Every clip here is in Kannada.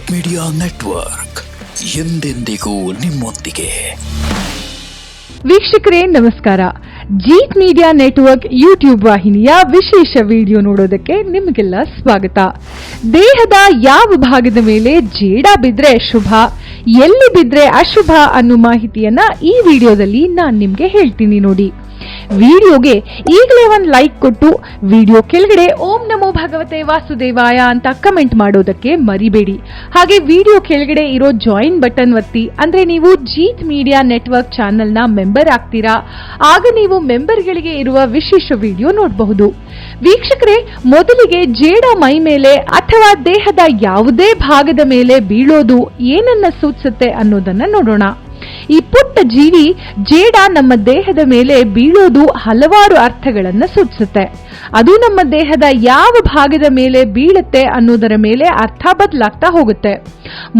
ಜೀತ್ ಮೀಡಿಯಾ ನೆಟ್ವರ್ಕ್ ಎಂದೆಂದಿಗೂ ನಿಮ್ಮೊಂದಿಗೆ. ವೀಕ್ಷಕರೇ ನಮಸ್ಕಾರ. ಜೀತ್ ಮೀಡಿಯಾ ನೆಟ್ವರ್ಕ್ ಯೂಟ್ಯೂಬ್ ವಾಹಿನಿಯ ವಿಶೇಷ ವಿಡಿಯೋ ನೋಡೋದಕ್ಕೆ ನಿಮಗೆಲ್ಲ ಸ್ವಾಗತ. ದೇಹದ ಯಾವ ಭಾಗದ ಮೇಲೆ ಜೇಡ ಬಿದ್ರೆ ಶುಭ, ಎಲ್ಲಿ ಬಿದ್ರೆ ಅಶುಭ ಅನ್ನೋ ಮಾಹಿತಿಯನ್ನ ಈ ವಿಡಿಯೋದಲ್ಲಿ ನಾನು ನಿಮ್ಗೆ ಹೇಳ್ತೀನಿ ನೋಡಿ. ವಿಡಿಯೋಗೆ ಈಗಲೇ ಒಂದು ಲೈಕ್ ಕೊಟ್ಟು ವಿಡಿಯೋ ಕೆಳಗಡೆ ಓಂ ನಮೋ ಭಗವತೆ ವಾಸುದೇವಾಯ ಅಂತ ಕಮೆಂಟ್ ಮಾಡೋದಕ್ಕೆ ಮರಿಬೇಡಿ. ಹಾಗೆ ವಿಡಿಯೋ ಕೆಳಗಡೆ ಇರೋ ಜಾಯಿನ್ ಬಟನ್ ಒತ್ತಿ, ಅಂದ್ರೆ ನೀವು ಜೀತ್ ಮೀಡಿಯಾ ನೆಟ್ವರ್ಕ್ ಚಾನೆಲ್ ನ ಮೆಂಬರ್ ಆಗ್ತೀರಾ. ಆಗ ನೀವು ಮೆಂಬರ್ಗಳಿಗೆ ಇರುವ ವಿಶೇಷ ವಿಡಿಯೋ ನೋಡಬಹುದು. ವೀಕ್ಷಕರೇ, ಮೊದಲಿಗೆ ಜೇಡ ಮೈ ಮೇಲೆ ಅಥವಾ ದೇಹದ ಯಾವುದೇ ಭಾಗದ ಮೇಲೆ ಬೀಳೋದು ಏನನ್ನ ಸೂಚಿಸುತ್ತೆ ಅನ್ನೋದನ್ನ ನೋಡೋಣ. ಈ ಪುಟ್ಟ ಜೀವಿ ಜೇಡ ನಮ್ಮ ದೇಹದ ಮೇಲೆ ಬೀಳೋದು ಹಲವಾರು ಅರ್ಥಗಳನ್ನ ಸೂಚಿಸುತ್ತೆ. ಅದು ನಮ್ಮ ದೇಹದ ಯಾವ ಭಾಗದ ಮೇಲೆ ಬೀಳುತ್ತೆ ಅನ್ನೋದರ ಮೇಲೆ ಅರ್ಥ ಬದಲಾಗ್ತಾ ಹೋಗುತ್ತೆ.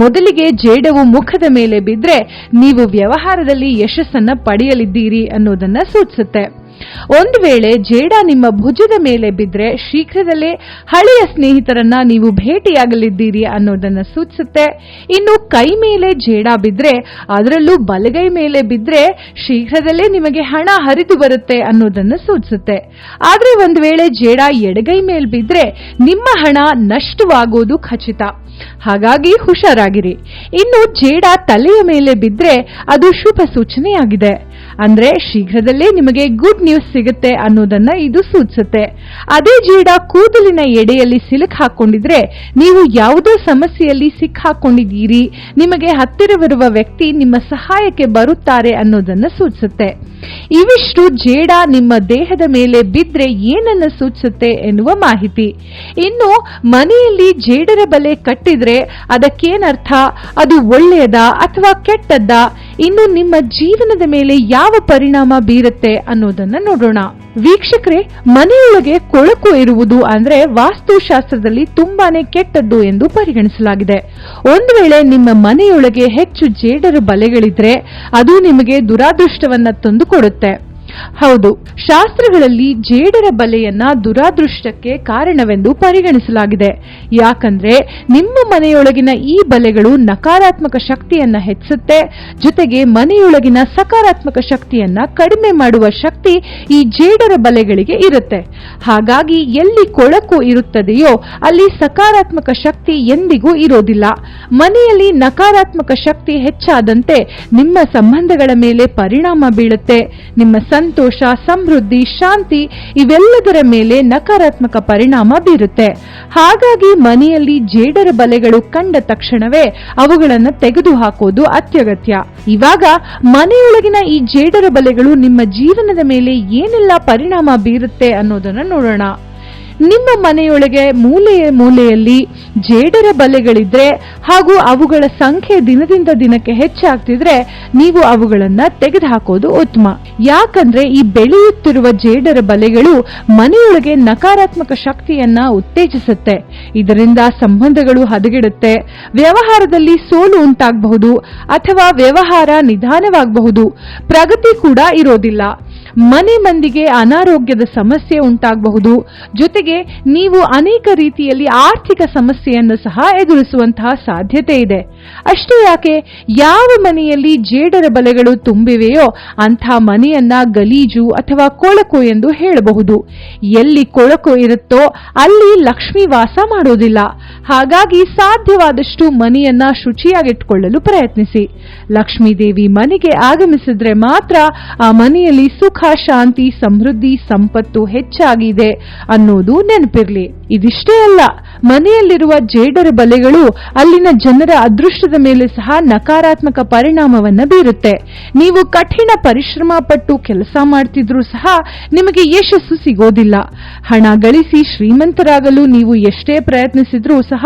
ಮೊದಲಿಗೆ ಜೇಡವು ಮುಖದ ಮೇಲೆ ಬಿದ್ರೆ ನೀವು ವ್ಯವಹಾರದಲ್ಲಿ ಯಶಸ್ಸನ್ನ ಪಡೆಯಲಿದ್ದೀರಿ ಅನ್ನೋದನ್ನ ಸೂಚಿಸುತ್ತೆ. ಒಂದು ವೇಳೆ ಜೇಡ ನಿಮ್ಮ ಭುಜದ ಮೇಲೆ ಬಿದ್ರೆ ಶೀಘ್ರದಲ್ಲೇ ಹಳೆಯ ಸ್ನೇಹಿತರನ್ನ ನೀವು ಭೇಟಿಯಾಗಲಿದ್ದೀರಿ ಅನ್ನೋದನ್ನ ಸೂಚಿಸುತ್ತೆ. ಇನ್ನು ಕೈ ಮೇಲೆ ಜೇಡ ಬಿದ್ರೆ, ಅದರಲ್ಲೂ ಬಲಗೈ ಮೇಲೆ ಬಿದ್ರೆ ಶೀಘ್ರದಲ್ಲೇ ನಿಮಗೆ ಹಣ ಹರಿದು ಬರುತ್ತೆ ಅನ್ನೋದನ್ನ ಸೂಚಿಸುತ್ತೆ. ಆದ್ರೆ ಒಂದು ವೇಳೆ ಜೇಡ ಎಡಗೈ ಮೇಲೆ ಬಿದ್ರೆ ನಿಮ್ಮ ಹಣ ನಷ್ಟವಾಗೋದು ಖಚಿತ. ಹಾಗಾಗಿ ಹುಷಾರಾಗಿರಿ. ಇನ್ನು ಜೇಡ ತಲೆಯ ಮೇಲೆ ಬಿದ್ರೆ ಅದು ಶುಭ ಸೂಚನೆಯಾಗಿದೆ. ಅಂದ್ರೆ ಶೀಘ್ರದಲ್ಲೇ ನಿಮಗೆ ಗುಡ್ ನ್ಯೂಸ್ ಸಿಗುತ್ತೆ ಅನ್ನೋದನ್ನ ಇದು ಸೂಚಿಸುತ್ತೆ. ಅದೇ ಜೇಡ ಕೂದಲಿನ ಎಡೆಯಲ್ಲಿ ಸಿಲುಕ್ ಹಾಕೊಂಡಿದ್ರೆ ನೀವು ಯಾವುದೋ ಸಮಸ್ಯೆಯಲ್ಲಿ ಸಿಕ್ಕಾಕೊಂಡಿದ್ದೀರಿ, ನಿಮಗೆ ಹತ್ತಿರವಿರುವ ವ್ಯಕ್ತಿ ನಿಮ್ಮ ಸಹಾಯಕ್ಕೆ ಬರುತ್ತಾರೆ ಅನ್ನೋದನ್ನ ಸೂಚಿಸುತ್ತೆ. ಇವಿಷ್ಟು ಜೇಡ ನಿಮ್ಮ ದೇಹದ ಮೇಲೆ ಬಿದ್ರೆ ಏನನ್ನ ಸೂಚಿಸುತ್ತೆ ಎನ್ನುವ ಮಾಹಿತಿ. ಇನ್ನು ಮನೆಯಲ್ಲಿ ಜೇಡರ ಬಲೆ ಕಟ್ಟಿದ್ರೆ ಅದಕ್ಕೇನರ್ಥ, ಅದು ಒಳ್ಳೆಯದಾ ಅಥವಾ ಕೆಟ್ಟದ್ದಾ, ಇನ್ನು ನಿಮ್ಮ ಜೀವನದ ಮೇಲೆ ಯಾವ ಪರಿಣಾಮ ಬೀರುತ್ತೆ ಅನ್ನೋದನ್ನ ನೋಡೋಣ. ವೀಕ್ಷಕರೇ, ಮನೆಯೊಳಗೆ ಕೊಳಕು ಇರುವುದು ಅಂದ್ರೆ ವಾಸ್ತುಶಾಸ್ತ್ರದಲ್ಲಿ ತುಂಬಾನೇ ಕೆಟ್ಟದ್ದು ಎಂದು ಪರಿಗಣಿಸಲಾಗಿದೆ. ಒಂದು ವೇಳೆ ನಿಮ್ಮ ಮನೆಯೊಳಗೆ ಹೆಚ್ಚು ಜೇಡರ ಬಲೆಗಳಿದ್ರೆ ಅದು ನಿಮಗೆ ದುರಾದೃಷ್ಟವನ್ನ ತಂದುಕೊಡುತ್ತೆ. ಹೌದು, ಶಾಸ್ತ್ರಗಳಲ್ಲಿ ಜೇಡರ ಬಲೆಯನ್ನ ದುರಾದೃಷ್ಟಕ್ಕೆ ಕಾರಣವೆಂದು ಪರಿಗಣಿಸಲಾಗಿದೆ. ಯಾಕಂದ್ರೆ ನಿಮ್ಮ ಮನೆಯೊಳಗಿನ ಈ ಬಲೆಗಳು ನಕಾರಾತ್ಮಕ ಶಕ್ತಿಯನ್ನ ಹೆಚ್ಚಿಸುತ್ತೆ, ಜೊತೆಗೆ ಮನೆಯೊಳಗಿನ ಸಕಾರಾತ್ಮಕ ಶಕ್ತಿಯನ್ನ ಕಡಿಮೆ ಮಾಡುವ ಶಕ್ತಿ ಈ ಜೇಡರ ಬಲೆಗಳಿಗೆ ಇರುತ್ತೆ. ಹಾಗಾಗಿ ಎಲ್ಲಿ ಕೊಳಕು ಇರುತ್ತದೆಯೋ ಅಲ್ಲಿ ಸಕಾರಾತ್ಮಕ ಶಕ್ತಿ ಎಂದಿಗೂ ಇರೋದಿಲ್ಲ. ಮನೆಯಲ್ಲಿ ನಕಾರಾತ್ಮಕ ಶಕ್ತಿ ಹೆಚ್ಚಾದಂತೆ ನಿಮ್ಮ ಸಂಬಂಧಗಳ ಮೇಲೆ ಪರಿಣಾಮ ಬೀಳುತ್ತೆ. ನಿಮ್ಮ ಸಂತೋಷ, ಸಮೃದ್ಧಿ, ಶಾಂತಿ ಇವೆಲ್ಲದರ ಮೇಲೆ ನಕಾರಾತ್ಮಕ ಪರಿಣಾಮ ಬೀರುತ್ತೆ. ಹಾಗಾಗಿ ಮನೆಯಲ್ಲಿ ಜೇಡರ ಬಲೆಗಳು ಕಂಡ ತಕ್ಷಣವೇ ಅವುಗಳನ್ನು ತೆಗೆದುಹಾಕೋದು ಅತ್ಯಗತ್ಯ. ಇವಾಗ ಮನೆಯೊಳಗಿನ ಈ ಜೇಡರ ಬಲೆಗಳು ನಿಮ್ಮ ಜೀವನದ ಮೇಲೆ ಏನೆಲ್ಲ ಪರಿಣಾಮ ಬೀರುತ್ತೆ ಅನ್ನೋದನ್ನ ನೋಡೋಣ. ನಿಮ್ಮ ಮನೆಯೊಳಗೆ ಮೂಲೆಯಲ್ಲಿ ಜೇಡರ ಬಲೆಗಳಿದ್ರೆ ಹಾಗೂ ಅವುಗಳ ಸಂಖ್ಯೆ ದಿನದಿಂದ ದಿನಕ್ಕೆ ಹೆಚ್ಚಾಗ್ತಿದ್ರೆ ನೀವು ಅವುಗಳನ್ನ ತೆಗೆದುಹಾಕೋದು ಉತ್ತಮ. ಯಾಕಂದ್ರೆ ಈ ಬೆಳೆಯುತ್ತಿರುವ ಜೇಡರ ಬಲೆಗಳು ಮನೆಯೊಳಗೆ ನಕಾರಾತ್ಮಕ ಶಕ್ತಿಯನ್ನ ಉತ್ತೇಜಿಸುತ್ತೆ. ಇದರಿಂದ ಸಂಬಂಧಗಳು ಹದಗೆಡುತ್ತೆ, ವ್ಯವಹಾರದಲ್ಲಿ ಸೋಲು ಉಂಟಾಗಬಹುದು ಅಥವಾ ವ್ಯವಹಾರ ನಿಧಾನವಾಗಬಹುದು, ಪ್ರಗತಿ ಕೂಡ ಇರೋದಿಲ್ಲ. ಮನೆ ಮಂದಿಗೆ ಅನಾರೋಗ್ಯದ ಸಮಸ್ಯೆ ಉಂಟಾಗಬಹುದು. ಜೊತೆಗೆ ನೀವು ಅನೇಕ ರೀತಿಯಲ್ಲಿ ಆರ್ಥಿಕ ಸಮಸ್ಯೆಯನ್ನು ಸಹ ಎದುರಿಸುವಂತಹ ಸಾಧ್ಯತೆ ಇದೆ. ಅಷ್ಟೇ ಯಾಕೆ, ಯಾವ ಮನೆಯಲ್ಲಿ ಜೇಡರ ಬಲೆಗಳು ತುಂಬಿವೆಯೋ ಅಂಥ ಮನೆಯನ್ನ ಗಲೀಜು ಅಥವಾ ಕೊಳಕು ಎಂದು ಹೇಳಬಹುದು. ಎಲ್ಲಿ ಕೊಳಕು ಇರುತ್ತೋ ಅಲ್ಲಿ ಲಕ್ಷ್ಮಿ ವಾಸ ಮಾಡೋದಿಲ್ಲ. ಹಾಗಾಗಿ ಸಾಧ್ಯವಾದಷ್ಟು ಮನೆಯನ್ನ ಶುಚಿಯಾಗಿಟ್ಟುಕೊಳ್ಳಲು ಪ್ರಯತ್ನಿಸಿ. ಲಕ್ಷ್ಮೀ ದೇವಿ ಮನೆಗೆ ಆಗಮಿಸಿದ್ರೆ ಮಾತ್ರ ಆ ಮನೆಯಲ್ಲಿ ಸುಖ, ಶಾಂತಿ, ಸಮೃದ್ಧಿ, ಸಂಪತ್ತು ಹೆಚ್ಚಾಗಿದೆ ಅನ್ನೋದು ನೆನಪಿರ್ಲಿ. ಇದಿಷ್ಟೇ ಅಲ್ಲ, ಮನೆಯಲ್ಲಿರುವ ಜೇಡರ ಬಲೆಗಳು ಅಲ್ಲಿನ ಜನರ ಅದೃಷ್ಟದ ಮೇಲೆ ಸಹ ನಕಾರಾತ್ಮಕ ಪರಿಣಾಮವನ್ನ ಬೀರುತ್ತೆ. ನೀವು ಕಠಿಣ ಪರಿಶ್ರಮ ಪಟ್ಟು ಕೆಲಸ ಮಾಡ್ತಿದ್ರೂ ಸಹ ನಿಮಗೆ ಯಶಸ್ಸು ಸಿಗೋದಿಲ್ಲ. ಹಣ ಗಳಿಸಿ ಶ್ರೀಮಂತರಾಗಲು ನೀವು ಎಷ್ಟೇ ಪ್ರಯತ್ನಿಸಿದ್ರೂ ಸಹ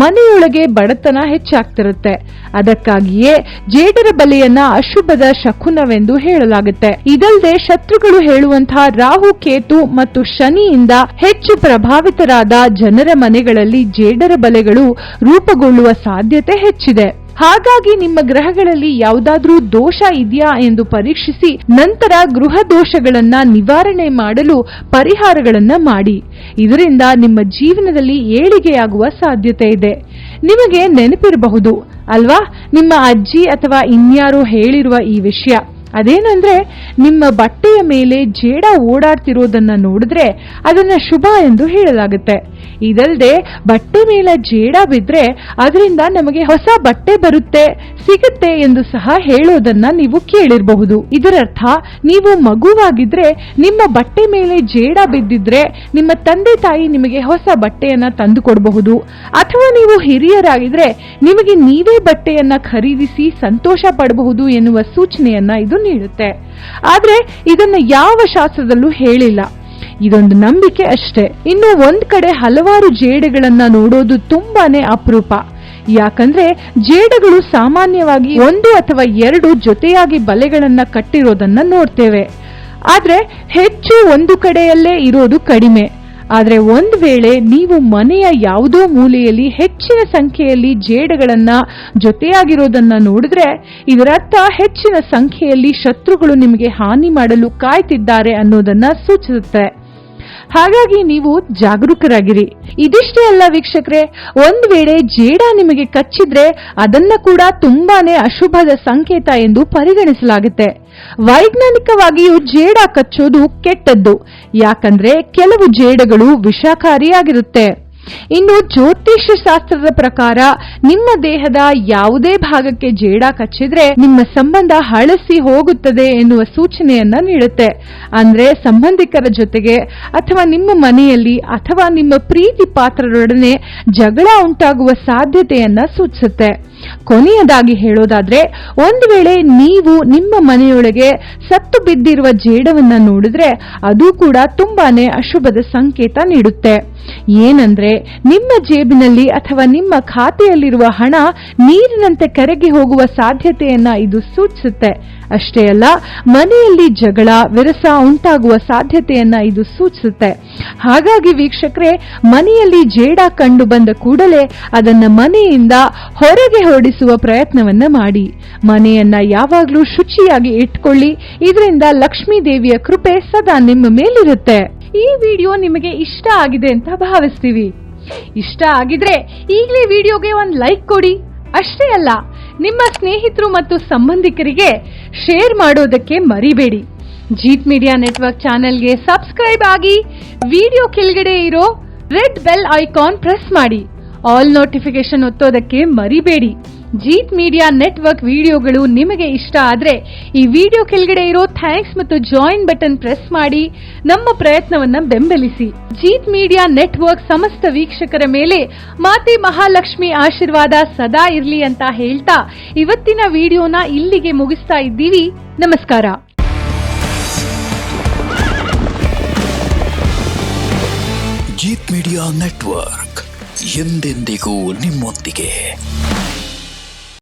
ಮನೆಯೊಳಗೆ ಬಡತನ ಹೆಚ್ಚಾಗ್ತಿರುತ್ತೆ. ಅದಕ್ಕಾಗಿಯೇ ಜೇಡರ ಬಲೆಯನ್ನ ಅಶುಭದ ಶಕುನವೆಂದು ಹೇಳಲಾಗುತ್ತೆ. ಇದಲ್ಲದೆ ಶತ್ರುಗಳು ಹೇಳುವಂತಹ ರಾಹು, ಕೇತು ಮತ್ತು ಶನಿಯಿಂದ ಹೆಚ್ಚು ಪ್ರಭಾವಿತರಾದ ಜನರ ಮನೆಗಳಲ್ಲಿ ಜೇಡರ ಬಲೆಗಳು ರೂಪುಗೊಳ್ಳುವ ಸಾಧ್ಯತೆ ಹೆಚ್ಚಿದೆ. ಹಾಗಾಗಿ ನಿಮ್ಮ ಗ್ರಹಗಳಲ್ಲಿ ಯಾವುದಾದ್ರೂ ದೋಷ ಇದೆಯಾ ಎಂದು ಪರೀಕ್ಷಿಸಿ ನಂತರ ಗೃಹ ದೋಷಗಳನ್ನ ನಿವಾರಣೆ ಮಾಡಲು ಪರಿಹಾರಗಳನ್ನ ಮಾಡಿ. ಇದರಿಂದ ನಿಮ್ಮ ಜೀವನದಲ್ಲಿ ಏಳಿಗೆಯಾಗುವ ಸಾಧ್ಯತೆ ಇದೆ. ನಿಮಗೆ ನೆನಪಿರಬಹುದು ಅಲ್ವಾ, ನಿಮ್ಮ ಅಜ್ಜಿ ಅಥವಾ ಇನ್ಯಾರೋ ಹೇಳಿರುವ ಈ ವಿಷಯ. ಅದೇನಂದ್ರೆ, ನಿಮ್ಮ ಬಟ್ಟೆಯ ಮೇಲೆ ಜೇಡ ಓಡಾಡ್ತಿರೋದನ್ನ ನೋಡಿದ್ರೆ ಅದನ್ನ ಶುಭ ಎಂದು ಹೇಳಲಾಗುತ್ತೆ. ಇದಲ್ಲದೆ ಬಟ್ಟೆ ಮೇಲೆ ಜೇಡ ಬಿದ್ರೆ ಅದರಿಂದ ನಮಗೆ ಹೊಸ ಬಟ್ಟೆ ಸಿಗುತ್ತೆ ಎಂದು ಸಹ ಹೇಳೋದನ್ನ ನೀವು ಕೇಳಿರಬಹುದು. ಇದರರ್ಥ, ನೀವು ಮಗುವಾಗಿದ್ರೆ ನಿಮ್ಮ ಬಟ್ಟೆ ಮೇಲೆ ಜೇಡ ಬಿದ್ದಿದ್ರೆ ನಿಮ್ಮ ತಂದೆ ತಾಯಿ ನಿಮಗೆ ಹೊಸ ಬಟ್ಟೆಯನ್ನ ತಂದು ಕೊಡಬಹುದು, ಅಥವಾ ನೀವು ಹಿರಿಯರಾಗಿದ್ರೆ ನಿಮಗೆ ನೀವೇ ಬಟ್ಟೆಯನ್ನ ಖರೀದಿಸಿ ಸಂತೋಷ ಪಡಬಹುದು ಎನ್ನುವ ಸೂಚನೆಯನ್ನ ಇದು ನೀಡುತ್ತೆ. ಆದ್ರೆ ಇದನ್ನ ಯಾವ ಶಾಸ್ತ್ರದಲ್ಲೂ ಹೇಳಿಲ್ಲ, ಇದೊಂದು ನಂಬಿಕೆ ಅಷ್ಟೇ. ಇನ್ನು ಒಂದ್ ಕಡೆ ಹಲವಾರು ಜೇಡಗಳನ್ನ ನೋಡೋದು ತುಂಬಾನೇ ಅಪರೂಪ. ಯಾಕಂದ್ರೆ ಜೇಡಗಳು ಸಾಮಾನ್ಯವಾಗಿ 1 ಅಥವಾ 2 ಜೊತೆಯಾಗಿ ಬಲೆಗಳನ್ನ ಕಟ್ಟಿರೋದನ್ನ ನೋಡ್ತೇವೆ. ಆದ್ರೆ ಹೆಚ್ಚು ಒಂದು ಕಡೆಯಲ್ಲೇ ಇರೋದು ಕಡಿಮೆ. ಆದ್ರೆ ಒಂದ್ ವೇಳೆ ನೀವು ಮನೆಯ ಯಾವುದೋ ಮೂಲೆಯಲ್ಲಿ ಹೆಚ್ಚಿನ ಸಂಖ್ಯೆಯಲ್ಲಿ ಜೇಡಗಳನ್ನ ಜೊತೆಯಾಗಿರೋದನ್ನ ನೋಡಿದ್ರೆ ಇದರರ್ಥ ಹೆಚ್ಚಿನ ಸಂಖ್ಯೆಯಲ್ಲಿ ಶತ್ರುಗಳು ನಿಮಗೆ ಹಾನಿ ಮಾಡಲು ಕಾಯ್ತಿದ್ದಾರೆ ಅನ್ನೋದನ್ನ ಸೂಚಿಸುತ್ತೆ. ಹಾಗಾಗಿ ನೀವು ಜಾಗರೂಕರಾಗಿರಿ. ಇದಿಷ್ಟೇ ಅಲ್ಲ ವೀಕ್ಷಕರೇ, ಒಂದ್ ವೇಳೆ ಜೇಡ ನಿಮಗೆ ಕಚ್ಚಿದ್ರೆ ಅದನ್ನ ಕೂಡ ತುಂಬಾನೇ ಅಶುಭದ ಸಂಕೇತ ಎಂದು ಪರಿಗಣಿಸಲಾಗುತ್ತೆ. ವೈಜ್ಞಾನಿಕವಾಗಿಯೂ ಜೇಡ ಕಚ್ಚೋದು ಕೆಟ್ಟದ್ದು, ಯಾಕಂದ್ರೆ ಕೆಲವು ಜೇಡಗಳು ವಿಷಕಾರಿಯಾಗಿರುತ್ತೆ. ಇನ್ನು ಜ್ಯೋತಿಷ್ಯ ಶಾಸ್ತ್ರದ ಪ್ರಕಾರ ನಿಮ್ಮ ದೇಹದ ಯಾವುದೇ ಭಾಗಕ್ಕೆ ಜೇಡ ಕಚ್ಚಿದ್ರೆ ನಿಮ್ಮ ಸಂಬಂಧ ಹಳಸಿ ಹೋಗುತ್ತದೆ ಎನ್ನುವ ಸೂಚನೆಯನ್ನ ನೀಡುತ್ತೆ. ಅಂದ್ರೆ ಸಂಬಂಧಿಕರ ಜೊತೆಗೆ ಅಥವಾ ನಿಮ್ಮ ಮನೆಯಲ್ಲಿ ಅಥವಾ ನಿಮ್ಮ ಪ್ರೀತಿ ಪಾತ್ರರೊಡನೆ ಜಗಳ ಉಂಟಾಗುವ ಸಾಧ್ಯತೆಯನ್ನ ಸೂಚಿಸುತ್ತೆ. ಕೊನೆಯದಾಗಿ ಹೇಳೋದಾದ್ರೆ, ಒಂದು ವೇಳೆ ನೀವು ನಿಮ್ಮ ಮನೆಯೊಳಗೆ ಸತ್ತು ಬಿದ್ದಿರುವ ಜೇಡವನ್ನ ನೋಡಿದ್ರೆ ಅದು ಕೂಡ ತುಂಬಾನೇ ಅಶುಭದ ಸಂಕೇತ ನೀಡುತ್ತೆ. ಏನಂದ್ರೆ, ನಿಮ್ಮ ಜೇಬಿನಲ್ಲಿ ಅಥವಾ ನಿಮ್ಮ ಖಾತೆಯಲ್ಲಿರುವ ಹಣ ನೀರಿನಂತೆ ಕರಗಿ ಹೋಗುವ ಸಾಧ್ಯತೆಯನ್ನ ಇದು ಸೂಚಿಸುತ್ತೆ. ಅಷ್ಟೇ ಅಲ್ಲ, ಮನೆಯಲ್ಲಿ ಜಗಳ ವಿರಸ ಉಂಟಾಗುವ ಸಾಧ್ಯತೆಯನ್ನ ಇದು ಸೂಚಿಸುತ್ತೆ. ಹಾಗಾಗಿ ವೀಕ್ಷಕರೇ, ಮನೆಯಲ್ಲಿ ಜೇಡ ಕಂಡು ಬಂದ ಕೂಡಲೇ ಅದನ್ನ ಮನೆಯಿಂದ ಹೊರಗೆ ಓಡಿಸುವ ಪ್ರಯತ್ನವನ್ನ ಮಾಡಿ. ಮನೆಯನ್ನ ಯಾವಾಗ್ಲೂ ಶುಚಿಯಾಗಿ ಇಟ್ಕೊಳ್ಳಿ. ಇದರಿಂದ ಲಕ್ಷ್ಮೀ ದೇವಿಯ ಕೃಪೆ ಸದಾ ನಿಮ್ಮ ಮೇಲಿರುತ್ತೆ. ಈ ವಿಡಿಯೋ ನಿಮಗೆ ಇಷ್ಟ ಆಗಿದೆ ಅಂತ ಭಾವಿಸ್ತೀವಿ. ಇಷ್ಟ ಆಗಿದ್ರೆ ಈಗಲೇ ವಿಡಿಯೋಗೆ ಒಂದು ಲೈಕ್ ಕೊಡಿ. ಅಷ್ಟೇ ಅಲ್ಲ, ನಿಮ್ಮ ಸ್ನೇಹಿತರು ಮತ್ತು ಸಂಬಂಧಿಕರಿಗೆ ಶೇರ್ ಮಾಡೋದಕ್ಕೆ ಮರಿಬೇಡಿ. ಜೀತ್ ಮೀಡಿಯಾ ನೆಟ್ವರ್ಕ್ ಚಾನೆಲ್ಗೆ ಸಬ್ಸ್ಕ್ರೈಬ್ ಆಗಿ, ವಿಡಿಯೋ ಕೆಳಗಡೆ ಇರೋ ರೆಡ್ ಬೆಲ್ ಐಕಾನ್ ಪ್ರೆಸ್ ಮಾಡಿ. ಆಲ್ ನೋಟಿಫಿಕೇಶನ್ ಒತ್ತೋದಕ್ಕೆ ಮರಿಬೇಡಿ. ಜೀತ್ ಮೀಡಿಯಾ ನೆಟ್ವರ್ಕ್ ವಿಡಿಯೋಗಳು ನಿಮಗೆ ಇಷ್ಟ ಆದ್ರೆ ಈ ವಿಡಿಯೋ ಕೆಳಗಡೆ ಇರೋ ಥ್ಯಾಂಕ್ಸ್ ಮತ್ತು ಜಾಯಿನ್ ಬಟನ್ ಪ್ರೆಸ್ ಮಾಡಿ ನಮ್ಮ ಪ್ರಯತ್ನವನ್ನ ಬೆಂಬಲಿಸಿ. ಜೀತ್ ಮೀಡಿಯಾ ನೆಟ್ವರ್ಕ್ ಸಮಸ್ತ ವೀಕ್ಷಕರ ಮೇಲೆ ಮಾತೆ ಮಹಾಲಕ್ಷ್ಮಿ ಆಶೀರ್ವಾದ ಸದಾ ಇರ್ಲಿ ಅಂತ ಹೇಳ್ತಾ ಇವತ್ತಿನ ವಿಡಿಯೋನ ಇಲ್ಲಿಗೆ ಮುಗಿಸ್ತಾ ಇದ್ದೀವಿ. ನಮಸ್ಕಾರ. ಜೀತ್ ಮೀಡಿಯಾ ನೆಟ್ವರ್ಕ್ ಎಂದೆಂದಿಗೂ ನಿಮ್ಮೊಂದಿಗೆ.